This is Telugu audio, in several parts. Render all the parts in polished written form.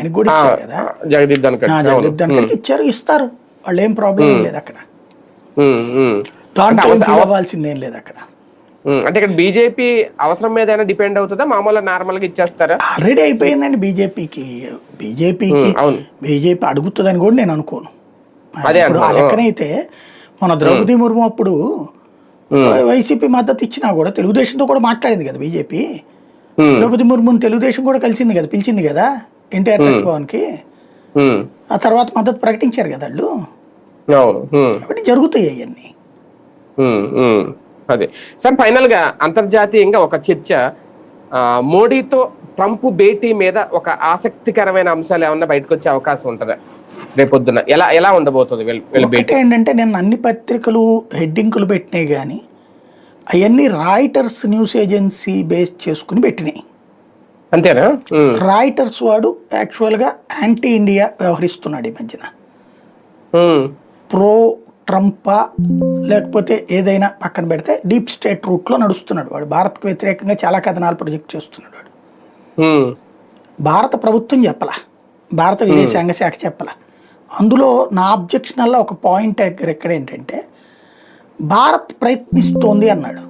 ఆయనకు కూడా ఇచ్చారు కదా, జగదీప్ జగదీప్ ధన్కర్కి ఇచ్చారు, ఇస్తారు. వాళ్ళు ఏం ప్రాబ్లం ఏం లేదు అక్కడ, దాంట్లో ఫీల్ అవ్వాల్సింది ఏం లేదు అక్కడ. అంటే ఇక్కడ బీజేపీ అవసరం మీద డిపెండ్ అవుతుందా, మామూలుగా నార్మల్ గా ఇచ్చేస్తారా? ఆల్రెడీ అయిపోయిందండి బీజేపీ అడుగుతుందని కూడా నేను అనుకోను. ఇప్పుడు ఆ లెక్కనైతే మన ద్రౌపది ముర్ము అప్పుడు వైసీపీ మద్దతు ఇచ్చినా కూడా తెలుగుదేశంతో కూడా మాట్లాడింది కదా బీజేపీ. ద్రౌపది ముర్ముని తెలుగుదేశం కూడా కలిసింది కదా, పిలిచింది కదా ఎన్టీఆర్ ట్రస్ట్ భవన్ కి. ఆ తర్వాత మద్దతు ప్రకటించారు కదా వాళ్ళు. కాబట్టి జరుగుతాయి అవన్నీ. అదే సార్, ఫైనల్ గా అంతర్జాతీయంగా ఒక చర్చ, మోడీతో ట్రంప్ భేటీ మీద ఒక ఆసక్తికరమైన అంశాలు ఏమన్నా బయటకు వచ్చే అవకాశం ఉంటుందా రేపొద్దున? ఎలా ఉండబోతుంది భేటీ? ఏంటంటే నేను అన్ని పత్రికలు హెడ్డింగ్లు పెట్టినాయి కానీ అవన్నీ రాయిటర్స్ న్యూస్ ఏజెన్సీ బేస్ చేసుకుని పెట్టినాయి. అంతేనా? రాయిటర్స్ వాడు యాక్చువల్గా యాంటీ ఇండియా వ్యవహరిస్తున్నాడు ఈ మధ్యన. ప్రో ట్రంపా లేకపోతే ఏదైనా పక్కన పెడితే డీప్ స్టేట్ రూట్లో నడుస్తున్నాడు వాడు. భారత్కు వ్యతిరేకంగా చాలా కథనాలు ప్రొజెక్ట్ చేస్తున్నాడు వాడు. భారత ప్రభుత్వం చెప్పలా, భారత విదేశాంగ శాఖ చెప్పలా. అందులో నా అబ్జెక్షన్ వల్ల ఒక పాయింట్ ఎక్కడ ఏంటంటే, భారత్ ప్రయత్నిస్తోంది అన్నాడు.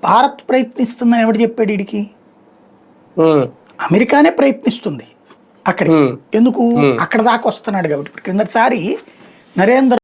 భారత్ ప్రయత్నిస్తుందని ఎవడు చెప్పాడు వీడికి? అమెరికానే ప్రయత్నిస్తుంది అక్కడికి. ఎందుకు? అక్కడ దాకా వస్తున్నాడు కాబట్టి. ఇప్పుడు క్రిందటిసారి నరేంద్ర